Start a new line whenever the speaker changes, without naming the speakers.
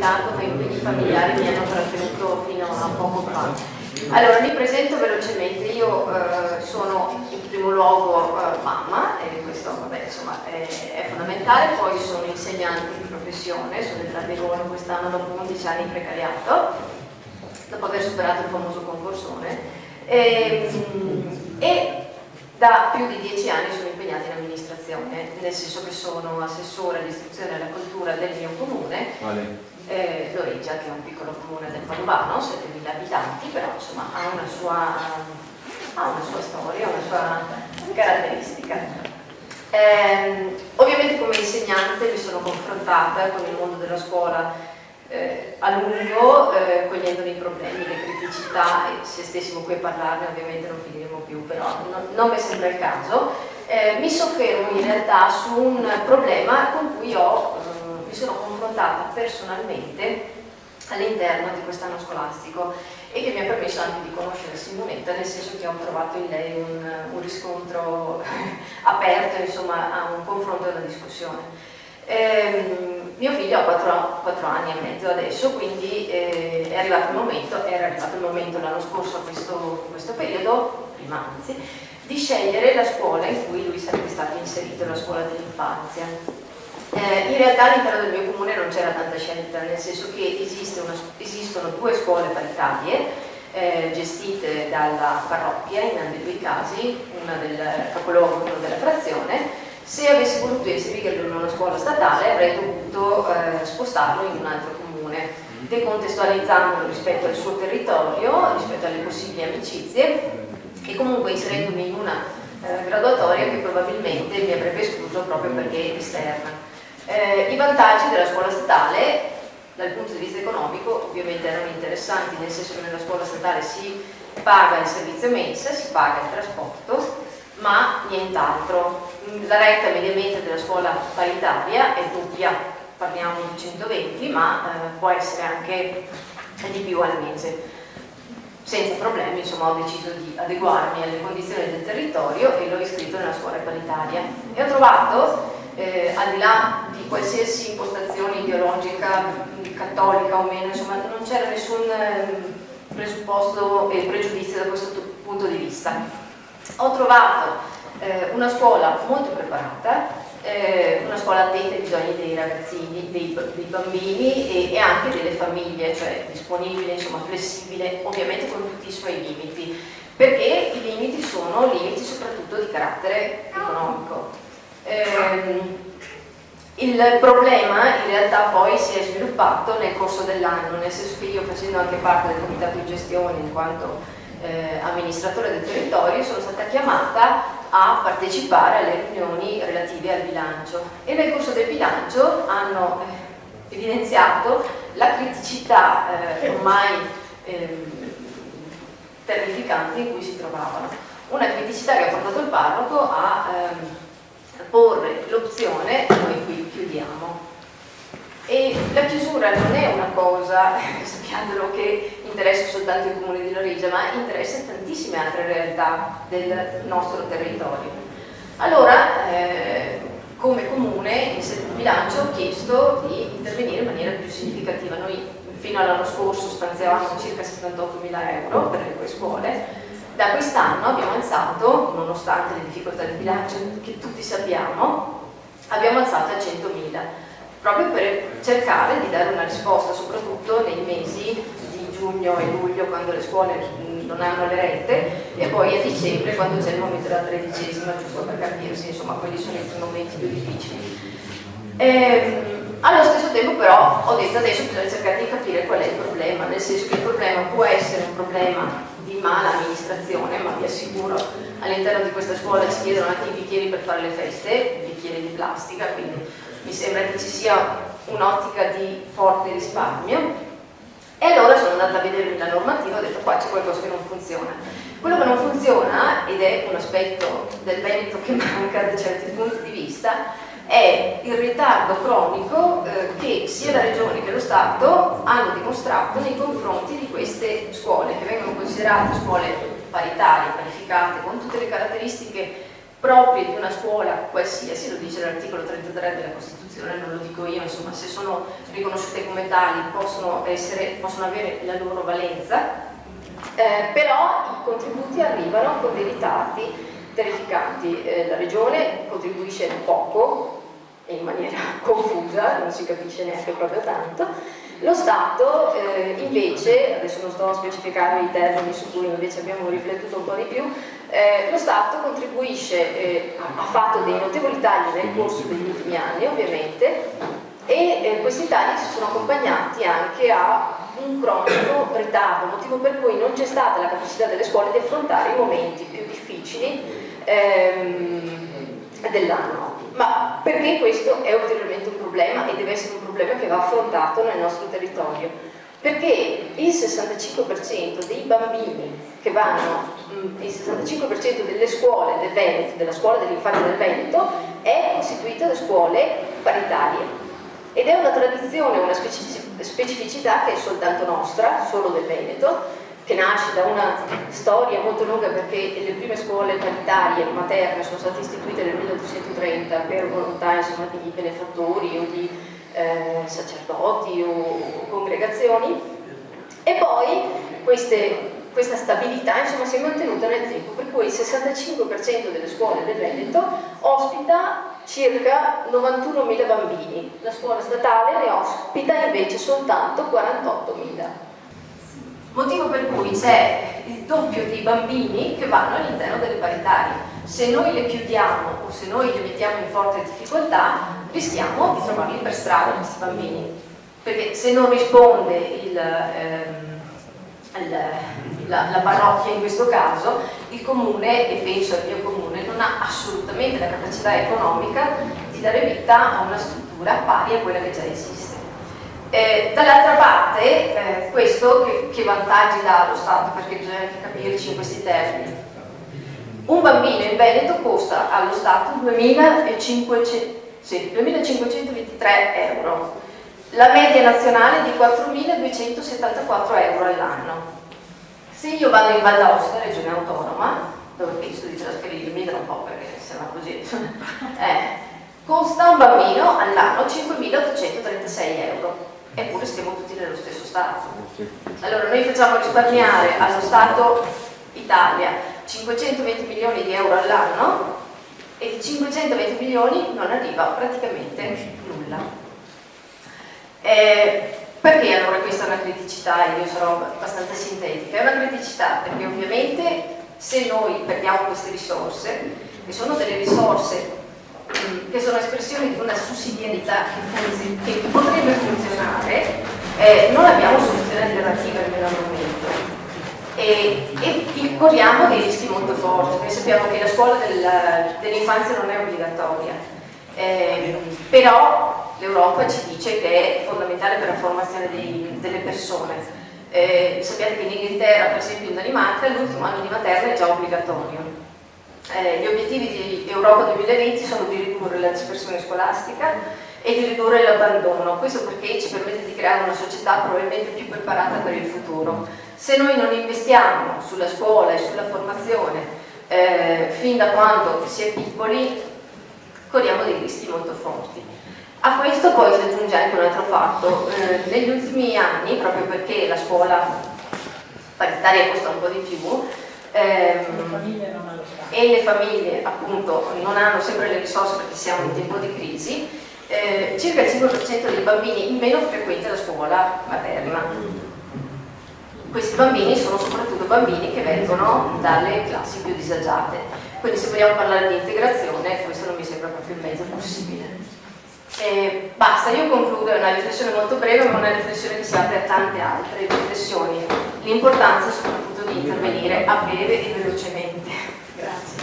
ritardo, ma impegni familiari mi hanno trattenuto fino a poco fa. Allora, mi presento velocemente. Io sono in primo luogo mamma, e questo vabbè, insomma, è fondamentale. Poi sono insegnante di professione, sono entrata in ruolo quest'anno dopo 11 anni di precariato, dopo aver superato il famoso concorsone, e da più di 10 anni sono impegnata in amministrazione, nel senso che sono assessore all'istruzione e alla cultura del mio comune. Lorigia, che è un piccolo comune del Padovano, 7.000 abitanti, però insomma ha una sua storia, una sua caratteristica. Ovviamente come insegnante mi sono confrontata con il mondo della scuola a lungo, cogliendone i problemi, le criticità, e se stessimo qui a parlarne ovviamente non finiremo più, però non mi sembra il caso. Mi soffermo in realtà su un problema con cui mi sono confrontata personalmente all'interno di quest'anno scolastico e che mi ha permesso anche di conoscere Simonetta, nel senso che ho trovato in lei un riscontro aperto, insomma, a un confronto e una discussione. Mio figlio ha 4 anni e mezzo adesso, quindi era arrivato il momento l'anno scorso, a questo periodo, prima anzi, di scegliere la scuola in cui lui sarebbe stato inserito, la scuola dell'infanzia. In realtà all'interno del mio comune non c'era tanta scelta, nel senso che esistono 2 scuole paritarie gestite dalla parrocchia in ambedue i casi, una del capoluogo e una della frazione. Se avessi voluto inserirlo in una scuola statale avrei dovuto spostarlo in un altro comune, decontestualizzandolo rispetto al suo territorio, rispetto alle possibili amicizie, e comunque inserendomi in una graduatoria che probabilmente mi avrebbe escluso proprio perché esterna. I vantaggi della scuola statale dal punto di vista economico ovviamente erano interessanti, nel senso che nella scuola statale si paga il servizio mensa, si paga il trasporto, ma nient'altro. La retta mediamente della scuola paritaria è doppia, parliamo di 120, ma può essere anche di più al mese. Senza problemi, insomma, ho deciso di adeguarmi alle condizioni del territorio e l'ho iscritto nella scuola paritaria. E ho trovato, al di là di qualsiasi impostazione ideologica, cattolica o meno, insomma, non c'era nessun presupposto e pregiudizio da questo punto di vista. Ho trovato una scuola molto preparata, una scuola attenta ai bisogni dei ragazzini, dei bambini e anche delle famiglie, cioè disponibile, insomma flessibile, ovviamente con tutti i suoi limiti, perché i limiti sono limiti soprattutto di carattere economico. Il problema in realtà poi si è sviluppato nel corso dell'anno, nel senso che io, facendo anche parte del comitato di gestione in quanto amministratore del territorio, sono stata chiamata a partecipare alle riunioni relative al bilancio, e nel corso del bilancio hanno evidenziato la criticità ormai terrificante in cui si trovavano. Una criticità che ha portato il parroco a porre l'opzione: noi qui chiudiamo. E la chiusura non è una cosa, sappiatelo, che interessa soltanto il comune di Lorigia, ma interessa tantissime altre realtà del nostro territorio. Allora, come comune, in sede di bilancio ho chiesto di intervenire in maniera più significativa. Noi fino all'anno scorso stanziavamo circa 78.000 euro per le 2 scuole. Da quest'anno abbiamo alzato, nonostante le difficoltà di bilancio che tutti sappiamo, abbiamo alzato a 100.000. Proprio per cercare di dare una risposta, soprattutto nei mesi di giugno e luglio, quando le scuole non hanno le rette, e poi a dicembre, quando c'è il momento della 13ª, giusto per capirsi, insomma, quelli sono i momenti più difficili. Allo stesso tempo però ho detto: adesso bisogna cercare di capire qual è il problema, nel senso che il problema può essere un problema di mala amministrazione, ma vi assicuro all'interno di questa scuola ci chiedono anche i bicchieri per fare le feste, bicchieri di plastica, quindi mi sembra che ci sia un'ottica di forte risparmio. E allora sono andata a vedere la normativa e ho detto: qua c'è qualcosa che non funziona. Quello che non funziona, ed è un aspetto del Veneto che manca da certi punti di vista, è il ritardo cronico che sia la Regione che lo Stato hanno dimostrato nei confronti di queste scuole, che vengono considerate scuole paritarie, qualificate, con tutte le caratteristiche propri di una scuola qualsiasi, lo dice l'articolo 33 della Costituzione, non lo dico io, insomma, se sono riconosciute come tali possono avere la loro valenza, però i contributi arrivano con dei ritardi terrificanti. La Regione contribuisce poco e in maniera confusa, non si capisce neanche proprio tanto. Lo Stato invece, adesso non sto a specificare i termini su cui invece abbiamo riflettuto un po' di più, lo Stato contribuisce, ha fatto dei notevoli tagli nel corso degli ultimi anni ovviamente, e questi tagli si sono accompagnati anche a un cronico ritardo, motivo per cui non c'è stata la capacità delle scuole di affrontare i momenti più difficili dell'anno. Ma perché questo è ulteriormente un problema e deve essere un problema che va affrontato nel nostro territorio? Perché il 65% dei bambini che vanno, il 65% delle scuole del Veneto, della scuola dell'infanzia del Veneto, è costituito da scuole paritarie. Ed è una tradizione, una specificità che è soltanto nostra, solo del Veneto, che nasce da una storia molto lunga, perché le prime scuole paritarie materne sono state istituite nel 1830 per volontà, insomma, di benefattori o di sacerdoti o congregazioni, e poi questa stabilità, insomma, si è mantenuta nel tempo, per cui il 65% delle scuole del Veneto ospita circa 91.000 bambini, la scuola statale ne ospita invece soltanto 48.000. Motivo per cui c'è il doppio dei bambini che vanno all'interno delle paritarie. Se noi le chiudiamo o se noi le mettiamo in forte difficoltà, rischiamo di trovarli per strada questi bambini, perché se non risponde la parrocchia in questo caso, il comune, e penso al mio comune, non ha assolutamente la capacità economica di dare vita a una struttura pari a quella che già esiste. Dall'altra parte, questo che vantaggi dà allo Stato, perché bisogna anche capirci in questi termini. Un bambino in Veneto costa allo Stato 2.523 euro, la media nazionale è di 4.274 euro all'anno. Se io vado in Val d'Aosta, regione autonoma, dove penso di trasferirmi da un po' perché sembra così, costa un bambino all'anno 5.836 euro. Eppure stiamo tutti nello stesso Stato. Allora noi facciamo risparmiare allo Stato Italia 520 milioni di euro all'anno e di 520 milioni non arriva praticamente nulla. Perché allora questa è una criticità, e io sarò abbastanza sintetica? È una criticità perché ovviamente se noi perdiamo queste risorse, che sono delle risorse che sono espressioni di una sussidiarietà che potrebbe funzionare, non abbiamo soluzioni alternative almeno al momento e corriamo dei rischi molto forti. Noi sappiamo che la scuola dell'infanzia non è obbligatoria, però l'Europa ci dice che è fondamentale per la formazione delle persone. Sappiate che in Inghilterra, per esempio in Danimarca, l'ultimo anno di materna è già obbligatorio. Gli obiettivi di Europa 2020 sono di ridurre la dispersione scolastica e di ridurre l'abbandono, questo perché ci permette di creare una società probabilmente più preparata per il futuro. Se noi non investiamo sulla scuola e sulla formazione fin da quando si è piccoli, corriamo dei rischi molto forti. A questo poi si aggiunge anche un altro fatto: negli ultimi anni, proprio perché la scuola paritaria costa un po' di più, e le famiglie appunto non hanno sempre le risorse perché siamo in tempo di crisi, circa il 5% dei bambini in meno frequenta la scuola materna. Questi bambini sono soprattutto bambini che vengono dalle classi più disagiate, quindi se vogliamo parlare di integrazione questo non mi sembra proprio il mezzo possibile. Basta, io concludo, è una riflessione molto breve ma una riflessione che si apre a tante altre riflessioni, l'importanza soprattutto di intervenire a breve e velocemente. Grazie.